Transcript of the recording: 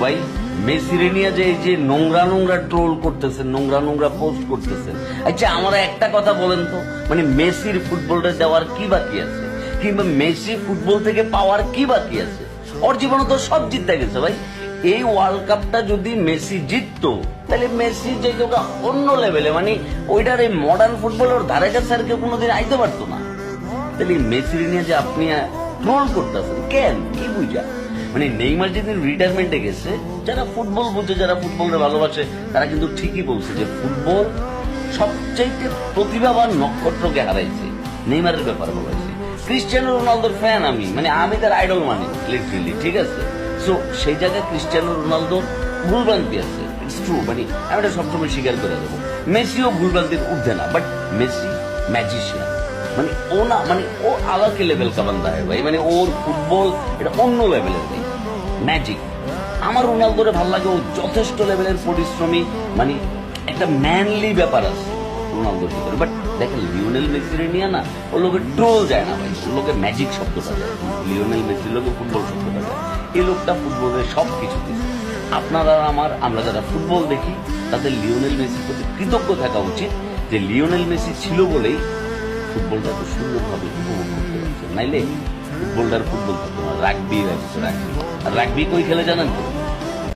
ভাই মেসিরে নিয়ে যে এই যে নোংরা নোংরা ট্রোল করতেছেন, নোংরা নোংরা পোস্ট করতেছেন, আচ্ছা আমার একটা কথা বলেন তো, মানে মেসির ফুটবলটা দেওয়ার কি বাকি আছে, কিংবা মেসি ফুটবল থেকে পাওয়ার কি বাকি আছে? ওর জীবনে তো সব জিততে গেছে ভাই। এই ওয়ার্ল্ড কাপটা যদি মেসি জিততো তাহলে মেসি যে অন্য লেভেলে, মানে ওইটার এই মডার্ন ফুটবলের ধারে কাছে আর কেউ কোনোদিন আইতে পারতো না। তাহলে মেসির নিয়ে যে আপনি ট্রোল করতেছেন কেন, কি বুঝা? মানে নেইমার যেদিন রিটায়ারমেন্টে গেছে, যারা ফুটবল বুঝে, যারা ফুটবলকে ভালোবাসে, তারা কিন্তু ঠিকই বলছে যে ফুটবল সবচাইতে প্রতিভাবান নক্ষত্রকে হারাইছে। নেইমারের ব্যাপার বলেছে। ক্রিস্টিয়ানো রোনালদোর ফ্যান আমি, মানে আমি তার আইডল মানি লিটারেলি, ঠিক আছে? সো সেই জায়গায় ক্রিস্টিয়ানো রোনালদোর ভুলভ্রান্তি আছে, ইটস ট্রু, মানে আমি এটা সবসময় স্বীকার করে দেবো। মেসিও ভুলভ্রান্তির ঊর্ধ্বে না, বাট মেসি ম্যাজিশিয়ান, মানে ও না, মানে ও আলাদা লেভেল का बंदा है ভাই, মানে ওর ফুটবল এটা অন্য লেভেলের ভাই, ম্যাজিক। আমার রোনালদোরে ভালো লাগে, ও যথেষ্ট লেভেলের পরিশ্রমী, মানে একটা ম্যানলি ব্যাপার আছে রোনালদোর ভিতরে। বাট দেখেন লিওনেল মেসির নিয়ে না ও লোকে ট্রোল যায় না ভাই, ও লোকে ম্যাজিক শব্দটা যায়, লিওনেল মেসির লোকে ফুটবল শব্দটা যায়। এই লোকটা ফুটবলের সব কিছু দিচ্ছে। আপনারা আমরা যারা ফুটবল দেখি তাদের লিওনেল মেসির প্রতি কৃতজ্ঞ থাকা উচিত, যে লিওনেল মেসি ছিল বলেই ফুটবলটা এত সুন্দরভাবে উপভোগ করতে পারছে, নাইলে ফুটবলটার ফুটবল থাকতো না, রাগবি রাগবি। আর রাগবি কই খেলে জানেন তো?